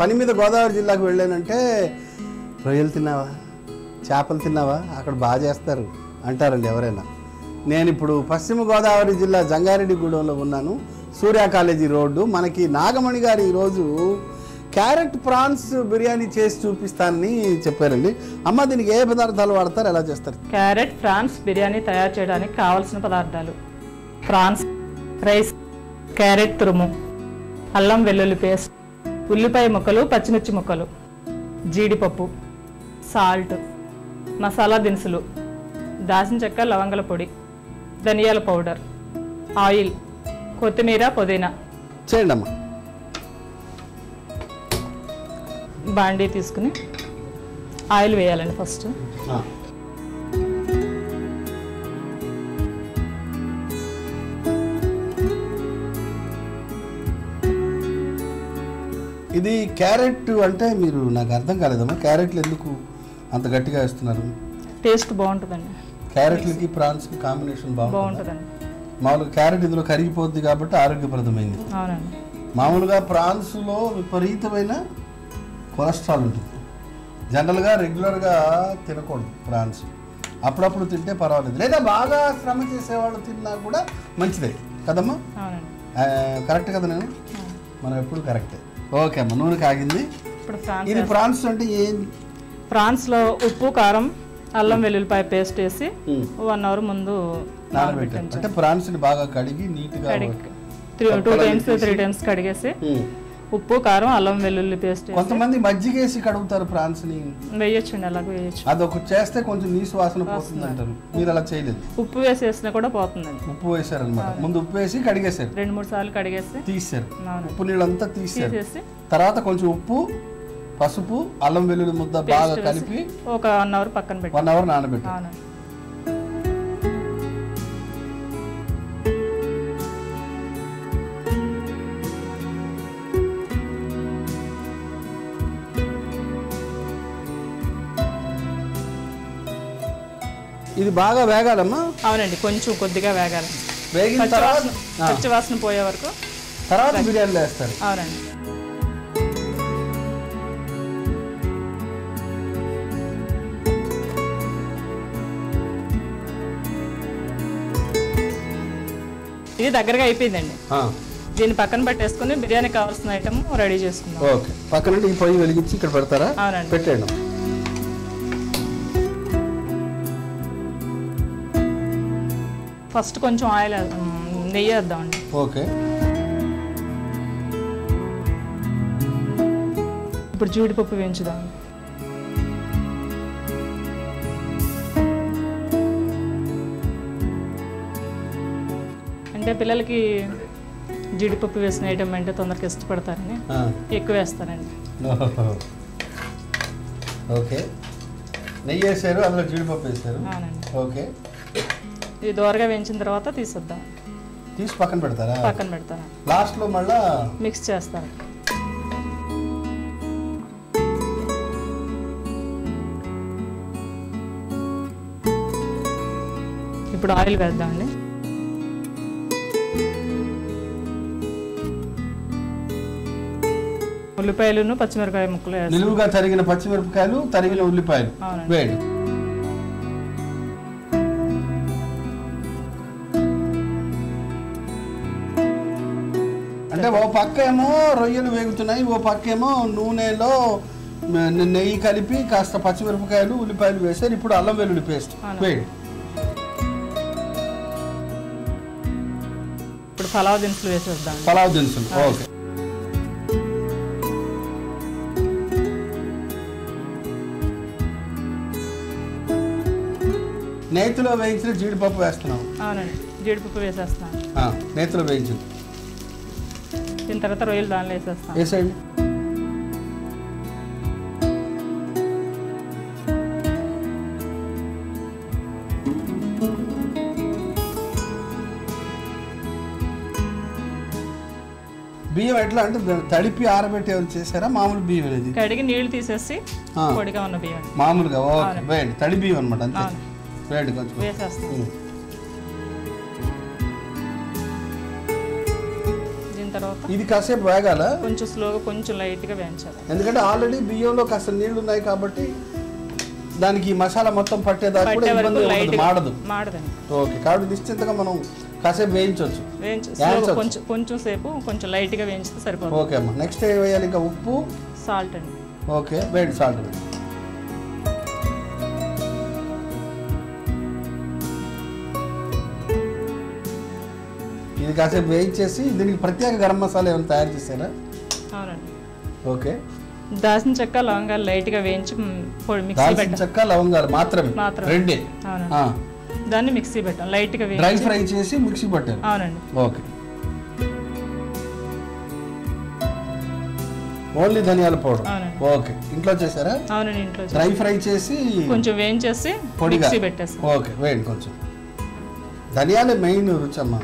పని మీద గోదావరి జిల్లాకు వెళ్ళానంటే రొయ్యలు తిన్నావా, చేపలు తిన్నావా, అక్కడ బాగా చేస్తారు అంటారండి ఎవరైనా. నేను ఇప్పుడు పశ్చిమ గోదావరి జిల్లా జంగారెడ్డిగూడెంలో ఉన్నాను, సూర్య కాలేజీ రోడ్డు. మనకి నాగమణి గారు ఈరోజు క్యారెట్ ప్రాన్స్ బిర్యానీ చేసి చూపిస్తానని చెప్పారండి. అమ్మ, దీనికి ఏ పదార్థాలు వాడతారు, ఎలా చేస్తారు? క్యారెట్ ప్రాన్స్ బిర్యానీ తయారు చేయడానికి కావాల్సిన పదార్థాలు: ప్రాన్స్, రైస్, క్యారెట్ తురుము, అల్లం వెల్లుల్లి పేస్ట్, ఉల్లిపాయ ముక్కలు, పచ్చిమిర్చి ముక్కలు, జీడిపప్పు, సాల్ట్, మసాలా దినుసులు, దాల్చిన చెక్క, లవంగల పొడి, ధనియాల పౌడర్, ఆయిల్, కొత్తిమీర, పుదీనా. చేయండి అమ్మా. బాండీ తీసుకుని ఆయిల్ వేయాలండి ఫస్ట్. ఇది క్యారెట్ అంటే మీరు నాకు అర్థం కాలేదమ్మా, క్యారెట్లు ఎందుకు అంత గట్టిగా వేస్తున్నారు? టేస్ట్ బాగుంటుందండి. క్యారెట్లకి ప్రాన్స్కి కాంబినేషన్ బాగుంటుందండి. మామూలుగా క్యారెట్ ఇందులో కరిగిపోద్ది కాబట్టి ఆరోగ్యప్రదమైంది. అవునండి. మామూలుగా ప్రాన్స్లో విపరీతమైన కొలెస్ట్రాల్ ఉంటుంది. జనరల్గా రెగ్యులర్గా తినకూడదు ప్రాన్స్, అప్పుడప్పుడు తింటే పర్వాలేదు, లేదా బాగా శ్రమ చేసేవాళ్ళు తిన్నా కూడా మంచిదే కదమ్మా? కరెక్ట్ కదా? నేను మనం ఎప్పుడు కరెక్టే. ఓకే అమ్మ, నూనె కాగింది. ఇది ప్రాన్స్ అంటే ఏం? ప్రాన్స్లో ఉప్పు, కారం, అల్లం వెల్లుల్లిపాయ పేస్ట్ వేసి 1 అవర్ ముందు నానబెట్టాలి. అంటే ప్రాన్స్ని బాగా కడిగి నీట్గా 3 టైమ్స్ కడిగేసి ఉప్పు, కారం, అల్లం వెల్లుల్లి పేస్ట్. కొంతమంది మజ్జిగేసి కడుగుతారు ప్రాన్స్ని. వేయొచ్చండి, అలాగే వేయచ్చు. అదొక చేస్తే కొంచెం నీసు వాసన పోతుంది అంటారు, మీరు అలా చేయలేదు? ఉప్పు వేసి వేసినా కూడా పోతుందండి. ఉప్పు వేసారనమాట, ముందు ఉప్పు వేసి కడిగేశారు, 2-3 సార్లు కడిగేసి తీసారు, ఉప్పు నీళ్ళంతా తీసేసి తర్వాత కొంచెం ఉప్పు, పసుపు, అల్లం వెల్లుల్లి ముద్ద బాగా కలిపి ఒక 1 అవర్ పక్కన పెట్టి 1 అవర్ నానబెట్టారు. ఇది బాగా వేగాలమ్మా? అవునండి, కొంచెం కొద్దిగా వేగాలి. వేగిన తర్వాత పచ్చివాసన పోయే వరకు తర్వాత బిర్యానీలో వేస్తారు. అవునండి. ఇది దగ్గరగా అయిపోయిందండి. దీన్ని పక్కన పెట్టేసుకుని బిర్యానీ కావాల్సిన ఐటమ్ రెడీ చేసుకుందాం. ఓకే, పక్కన ఈ పొయ్యి వెలిగించి ఇక్కడ పెడతారా? అవునండి, పెట్టండి. ఫస్ట్ కొంచెం ఆయిల్ నెయ్యి వేద్దామండి. ఓకే, ఇప్పుడు జీడిపప్పు వేయించుదాం. అంటే పిల్లలకి జీడిపప్పు వేసిన ఐటమ్ అంటే తొందరగా ఇష్టపడతారని ఎక్కువ వేస్తారండి. ఓకే, నెయ్యి వేసారు, అందులో జీడిపప్పు వేసారు. అవునండి. ఓకే, ఇది దోరగా వేయించిన తర్వాత తీసేద్దాం. తీసి పక్కన పెడతారా? పక్కన పెడతారా. లాస్ట్లో మళ్ళా మిక్స్ చేస్తారు. ఇప్పుడు ఆయిల్ వేద్దామండి. ఉల్లిపాయలు, పచ్చిమిరపకాయ ముక్కలు, నిలువుగా తరిగిన పచ్చిమిరపకాయలు, తరిగిన ఉల్లిపాయలు వేయండి. అంటే ఓ పక్క ఏమో రొయ్యలు వేగుతున్నాయి, ఓ పక్క ఏమో నూనెలో నెయ్యి కలిపి కాస్త పచ్చిమిరపకాయలు, ఉల్లిపాయలు వేసారు. ఇప్పుడు అల్లం వెల్లుల్లి పేస్ట్ వేయండి. ఇప్పుడు పలావ్ దినుసులు వేసేద్దాం. పలావ్ దినుసులు. ఓకే, నేతిలో వేయించిన జీడిపప్పు వేస్తున్నాం. అవునండి, జీడిపప్పు వేసేస్తాను. నేతిలో వేయించింది. దీని తర్వాత రొయ్యలు దానిలో వేసేస్తాం. వేసేయండి. బియ్యం ఎట్లా అంటే తడిపి ఆరబెట్టి ఏమైనా చేశారా? మామూలు బియ్యం అనేది కడిగి నీళ్లు తీసేసి పొడిగా ఉన్న బియ్యం మామూలుగా. ఓకే, వేయండి. తడి బియ్యం అనమాట, అంతే. వేయండి, కొంచెం వేసేస్తాం. తర్వాత ఇది కాసేపు వేగాల, కొంచెం స్లోగా కొంచెం లైట్గా వేయించాలి. ఎందుకంటే ఆల్రెడీ బియ్యంలో కాస్త నీళ్లు ఉన్నాయి కాబట్టి దానికి ఈ మసాలా మొత్తం పట్టేదాకా కూడా ఇబ్బంది ఉండదు, మాడదండి. ఓకే, కాబట్టి నిశ్చింతగా మనం కాసేపు వేయించవచ్చు. కొంచెం సేపు కొంచెం లైట్గా వేయించితే సరిపోతుంది. ఓకే అమ్మా. నెక్స్ట్ ఏం వేయాలి? ఇంకా ఉప్పు, సాల్ట్ అండి. ఓకే, వేయండి సాల్ట్. ఇది కాసేపు వేయించేసి దీనికి ప్రత్యేక గరం మసాలా ఏమైనా తయారు చేశారా? అవునండి. ఓకే, దాల్చిన చెక్క లవంగాలు లైట్గా వేయించి మిక్సీ దాల్చిన పెట్టాం. చెక్క లవంగాలు మాత్రమే రెండే. అవునండి, దాన్ని మిక్సీ పెట్టాం లైట్గా డ్రై ఫ్రై చేసి మిక్సీ పట్టారు. అవునండి. ఓకే, ఓన్లీ ధనియాల పౌడర్. ఓకే, ఇంట్లో చేశారా? అవునండి, ఇంట్లో డ్రై ఫ్రై చేసి కొంచెం వేయించేసి మిక్సీ పెట్టేస్తాం. ఓకే, వేయండి కొంచెం. ధనియాలే మెయిన్ రుచి అమ్మా.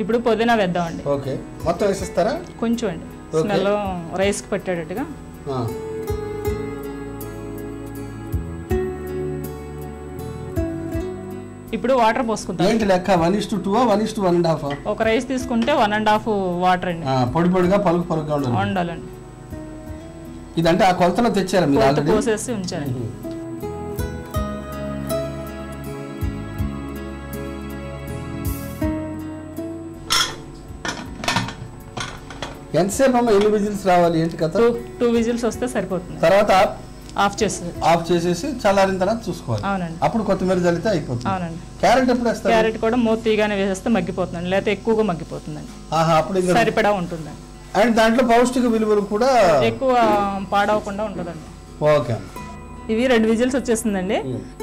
ఇప్పుడు పుదీనా వేద్దామండి. ఓకే, మొత్తం వేసేస్తారా? కొంచెం అండి, స్మెల్ రైస్కి పట్టేటట్టుగా. ఇప్పుడు వాటర్ పోసుకుంటాం. ఏంటి లెక్క? 1:2 1:1.5? ఒక రైస్ తీసుకుంటే 1.5 వాటర్ అండి. పొడి పొడిగా పలుకు పలుకుగా ఉండాలండి. ఇదంటే ఆ కొలతలో తెచ్చారా మీరు? ఆల్రెడీ పోసేసి ఉంచారండి. ఎంతసేపు అమ్మ? ఎన్ని విజిల్స్ రావాలి? ఏంటి కథ? 2 విజిల్స్ వస్తే సరిపోతుంది. తర్వాత ఆఫ్ చేసేసి చల్లారిన తర్వాత చూసుకోవాలి. అవునండి, అప్పుడు కొత్తిమీర చల్లితే అయిపోతుంది. అవునండి. క్యారెట్ ఎప్పుడు వేస్తారు? క్యారెట్ కూడా మూత తీయగానే వేసేస్తే మగ్గిపోతుందండి, లేకపోతే ఎక్కువగా మగ్గిపోతుందండి. అప్పుడు సరిపడా ఉంటుందండి. అండ్ దాంట్లో పౌష్టిక విలువలు కూడా ఎక్కువ పాడవకుండా ఉంటుందండి. ఓకే, ఇవి 2 విజిల్స్ వచ్చేసిందండి.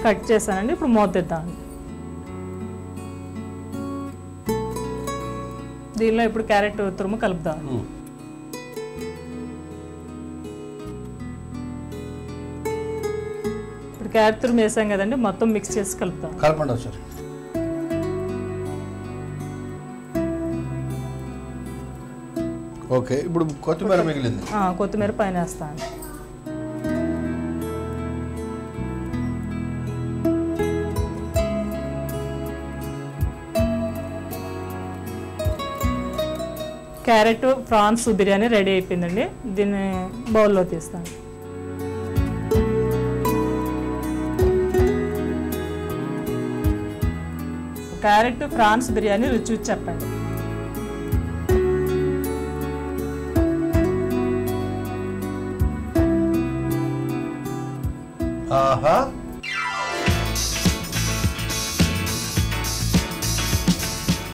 కట్ చేశానండి. ఇప్పుడు మూత తెద్దామండి. దీనిలో ఇప్పుడు క్యారెట్ తురుము కలుపుదామండి. ఇప్పుడు క్యారెట్ తురుము వేసాం కదండి, మొత్తం మిక్స్ చేసి కలుపుతాం. కలపండి ఒకసారి. ఓకే, ఇప్పుడు కొత్తిమీర మిగిలింది. కొత్తిమీర పైన వేస్తాను. క్యారెట్ ప్రాన్స్ బిర్యానీ రెడీ అయిపోయిందండి. దీన్ని బౌల్లో తీస్తాను. క్యారెట్ ప్రాన్స్ బిర్యానీ రుచి చూసి చెప్పండి. ఆహా,